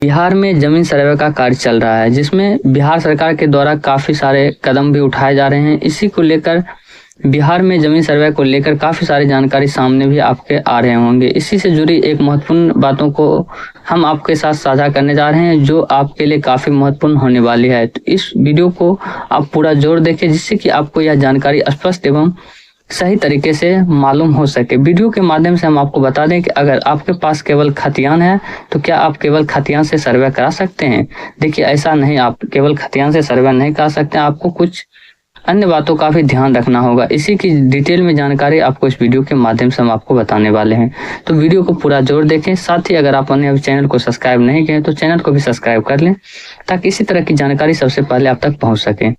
बिहार में जमीन सर्वे का कार्य चल रहा है, जिसमें बिहार सरकार के द्वारा काफी सारे कदम भी उठाए जा रहे हैं। इसी को लेकर बिहार में जमीन सर्वे को लेकर काफी सारी जानकारी सामने भी आपके आ रहे होंगे। इसी से जुड़ी एक महत्वपूर्ण बातों को हम आपके साथ साझा करने जा रहे हैं, जो आपके लिए काफी महत्वपूर्ण होने वाली है। तो इस वीडियो को आप पूरा जोर देखें, जिससे कि आपको यह जानकारी स्पष्ट एवं सही तरीके से मालूम हो सके। वीडियो के माध्यम से हम आपको बता दें कि अगर आपके पास केवल खतियान है तो क्या आप केवल खतियान से सर्वे करा सकते हैं। देखिए, ऐसा नहीं, आप केवल खतियान से सर्वे नहीं करा सकते, आपको कुछ अन्य बातों का भी ध्यान रखना होगा। इसी की डिटेल में जानकारी आपको इस वीडियो के माध्यम से हम आपको बताने वाले हैं। तो वीडियो को पूरा जोर देखें। साथ ही अगर आपने अभी चैनल को सब्सक्राइब नहीं किया तो चैनल को भी सब्सक्राइब कर लें, ताकि इसी तरह की जानकारी सबसे पहले आप तक पहुंच सके।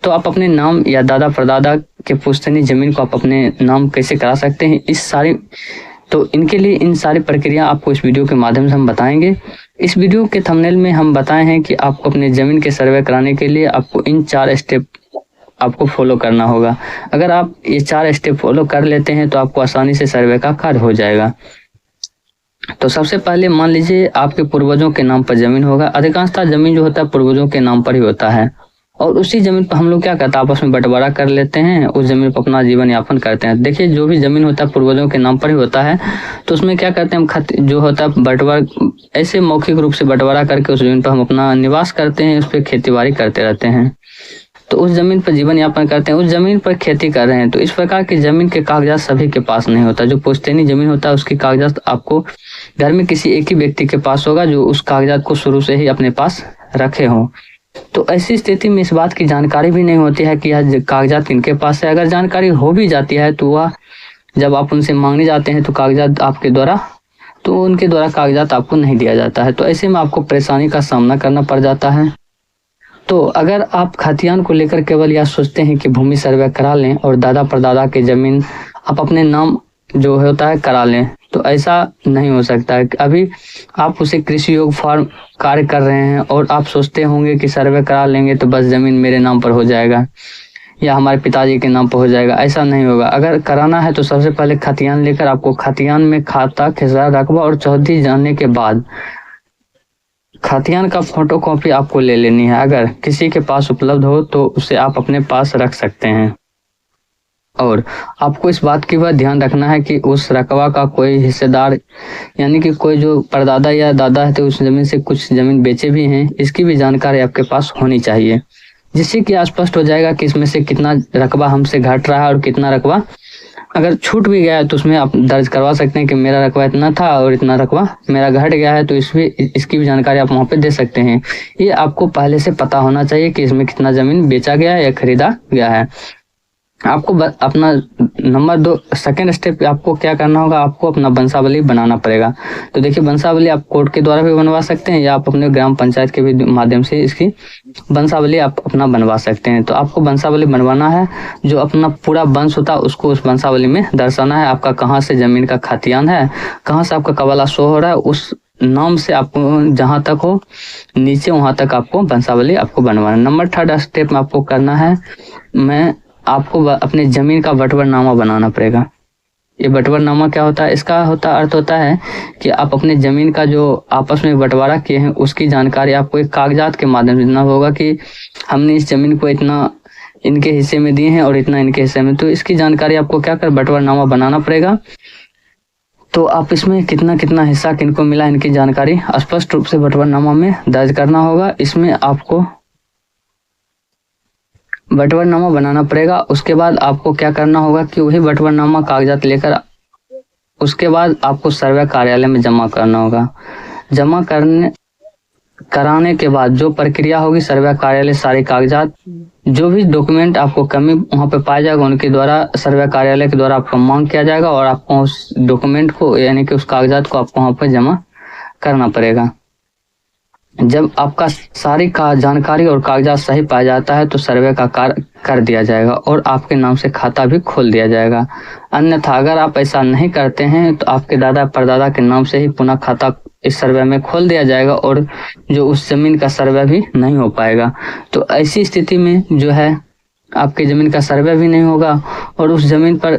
तो आप अपने नाम या दादा परदादा के पुश्तैनी जमीन को आप अपने नाम कैसे करा सकते हैं, तो इनके लिए इन सारी प्रक्रिया आपको इस वीडियो के माध्यम से हम बताएंगे। इस वीडियो के थंबनेल में हम बताए हैं कि आपको अपने जमीन के सर्वे कराने के लिए आपको इन 4 स्टेप आपको फॉलो करना होगा। अगर आप ये 4 स्टेप फॉलो कर लेते हैं तो आपको आसानी से सर्वे का कार्य हो जाएगा। तो सबसे पहले मान लीजिए आपके पूर्वजों के नाम पर जमीन होगा। अधिकांशतः जमीन जो होता है पूर्वजों के नाम पर ही होता है, और उसी जमीन पर हम लोग क्या करते हैं, आपस में बंटवारा कर लेते हैं, उस जमीन पर अपना जीवन यापन करते हैं। देखिए, जो भी जमीन होता है पूर्वजों के नाम पर ही होता है, तो उसमें क्या करते हैं हम जो होता है बंटवारा, ऐसे मौखिक रूप से बंटवारा करके उस जमीन पर हम अपना निवास करते हैं, उस पर खेती बाड़ी करते रहते हैं। तो उस जमीन पर जीवन यापन करते हैं, उस जमीन पर खेती कर रहे हैं। तो इस प्रकार की जमीन के कागजात सभी के पास नहीं होता। जो पुश्तैनी जमीन होता है उसकी कागजात आपको घर में किसी एक ही व्यक्ति के पास होगा, जो उस कागजात को शुरू से ही अपने पास रखे हों। तो ऐसी स्थिति में इस बात की जानकारी भी नहीं होती है कि यह कागजात किनके पास है। अगर जानकारी हो भी जाती है तो वह जब आप उनसे मांगने जाते हैं तो उनके द्वारा कागजात आपको नहीं दिया जाता है। तो ऐसे में आपको परेशानी का सामना करना पड़ जाता है। तो अगर आप खतियान को लेकर केवल यह सोचते हैं कि भूमि सर्वे करा लें और दादा परदादा के जमीन आप अपने नाम जो होता है करा लें, तो ऐसा नहीं हो सकता है। अभी आप उसे कृषि योग फॉर्म कार्य कर रहे हैं और आप सोचते होंगे कि सर्वे करा लेंगे तो बस जमीन मेरे नाम पर हो जाएगा या हमारे पिताजी के नाम पर हो जाएगा। ऐसा नहीं होगा। अगर कराना है तो सबसे पहले खतियान लेकर आपको खतियान में खाता, खसरा, रकबा और चौहद्दी जानने के बाद खतियान का फोटोकॉपी आपको ले लेनी है। अगर किसी के पास उपलब्ध हो तो उसे आप अपने पास रख सकते हैं। और आपको इस बात की वह ध्यान रखना है कि उस रकबा का कोई हिस्सेदार, यानी कि कोई जो परदादा या दादा है तो उस जमीन से कुछ जमीन बेचे भी हैं, इसकी भी जानकारी आपके पास होनी चाहिए, जिससे कि स्पष्ट हो जाएगा कि इसमें से कितना रकबा हमसे घट रहा है और कितना रकबा अगर छूट भी गया है तो उसमें आप दर्ज करवा सकते हैं कि मेरा रकबा इतना था और इतना रकबा मेरा घट गया है, तो इसकी भी जानकारी आप वहाँ पे दे सकते हैं। ये आपको पहले से पता होना चाहिए कि इसमें कितना जमीन बेचा गया है या खरीदा गया है। आपको अपना नंबर 2 सेकेंड स्टेप आपको क्या करना होगा, आपको अपना वंशावली बनाना पड़ेगा। तो देखिए, वंशावली आप कोर्ट के द्वारा भी बनवा सकते हैं या आप अपने ग्राम पंचायत के भी माध्यम से इसकी वंशावली आप अपना बनवा सकते हैं। तो आपको वंशावली बनवाना है, जो अपना पूरा वंश होता है उसको उस वंशावली में दर्शाना है। आपका कहाँ से जमीन का खतियान है, कहाँ से आपका कबाला शो हो रहा है, उस नाम से आपको जहाँ तक हो नीचे वहाँ तक आपको वंशावली आपको बनवाना। नंबर 3 स्टेप में आपको करना है, आपको अपने जमीन का बंटवारनामा बनाना पड़ेगा। ये बंटवारनामा क्या होता है, इसका अर्थ होता है कि आप अपने जमीन का जो आपस में बंटवारा किए हैं उसकी जानकारी आपको एक कागजात के माध्यम से देना होगा कि हमने इस जमीन को इतना इनके हिस्से में दिए हैं और इतना इनके हिस्से में। तो इसकी जानकारी आपको क्या कर बंटवारनामा बनाना पड़ेगा। तो आप इसमें कितना कितना हिस्सा किनको मिला, इनकी जानकारी स्पष्ट रूप से बंटवारनामा में दर्ज करना होगा। इसमें आपको बंटवारनामा बनाना पड़ेगा। उसके बाद आपको क्या करना होगा कि वही बंटवारनामा कागजात लेकर उसके बाद आपको सर्वे कार्यालय में जमा करना होगा। जमा कराने के बाद जो प्रक्रिया होगी, सर्वे कार्यालय सारे कागजात, जो भी डॉक्यूमेंट आपको कमी वहाँ पे पाया जाएगा उनके द्वारा सर्वे कार्यालय के द्वारा आपको मांग किया जाएगा और आपको उस डॉक्यूमेंट को यानी कि उस कागजात को आपको वहाँ पे जमा करना पड़ेगा। जब आपका सारी का जानकारी और कागजात सही पाया जाता है तो सर्वे का कार्य कर दिया जाएगा और आपके नाम से खाता भी खोल दिया जाएगा। अन्यथा अगर आप ऐसा नहीं करते हैं तो आपके दादा परदादा के नाम से ही पुनः खाता इस सर्वे में खोल दिया जाएगा और जो उस जमीन का सर्वे भी नहीं हो पाएगा। तो ऐसी स्थिति में जो है आपकी ज़मीन का सर्वे भी नहीं होगा और उस ज़मीन पर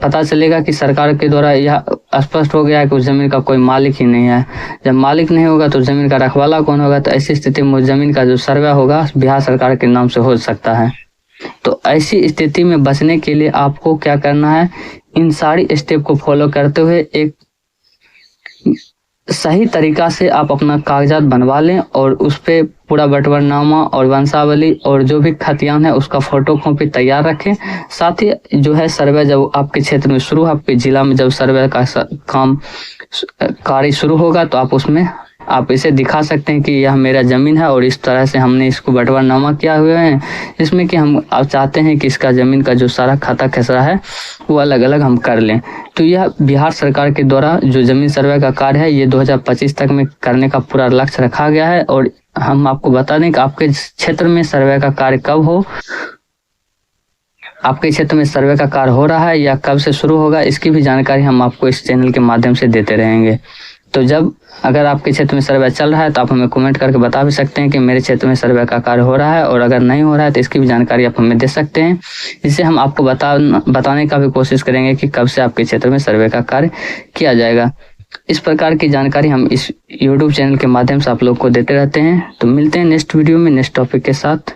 पता चलेगा कि सरकार के द्वारा यह स्पष्ट हो गया है कि उस ज़मीन का कोई मालिक ही नहीं है। जब मालिक नहीं होगा तो ज़मीन का रखवाला कौन होगा? तो ऐसी स्थिति में उस ज़मीन का जो सर्वे होगा बिहार सरकार के नाम से हो सकता है। तो ऐसी स्थिति में बचने के लिए आपको क्या करना है, इन सारी स्टेप को फॉलो करते हुए एक सही तरीका से आप अपना कागजात बनवा लें और उस पर पूरा बंटवारनामा और वंशावली और जो भी खतियान है उसका फोटो कॉपी तैयार रखें। साथ ही जो है सर्वे जब आपके क्षेत्र में शुरू, आपके जिला में जब सर्वे का काम कार्य शुरू होगा तो आप उसमें आप इसे दिखा सकते हैं कि यह मेरा ज़मीन है और इस तरह से हमने इसको बंटवारनामा किया हुआ है, जिसमें कि हम आप चाहते हैं कि इसका ज़मीन का जो सारा खाता खसरा है वो अलग अलग हम कर लें। तो यह बिहार सरकार के द्वारा जो ज़मीन सर्वे का कार्य है ये 2025 तक में करने का पूरा लक्ष्य रखा गया है। और हम आपको बता दें कि आपके क्षेत्र में सर्वे का कार्य कब हो, आपके क्षेत्र में सर्वे का कार्य हो रहा है या कब से शुरू होगा, इसकी भी जानकारी हम आपको इस चैनल के माध्यम से देते रहेंगे। तो जब अगर आपके क्षेत्र में सर्वे चल रहा है तो आप हमें कमेंट करके बता भी सकते हैं कि मेरे क्षेत्र में सर्वे का कार्य हो रहा है, और अगर नहीं हो रहा है तो इसकी भी जानकारी आप हमें दे सकते हैं, जिससे हम आपको बताने का भी कोशिश करेंगे कि कब से आपके क्षेत्र में सर्वे का कार्य किया जाएगा। इस प्रकार की जानकारी हम इस YouTube चैनल के माध्यम से आप लोग को देते रहते हैं। तो मिलते हैं नेक्स्ट वीडियो में नेक्स्ट टॉपिक के साथ।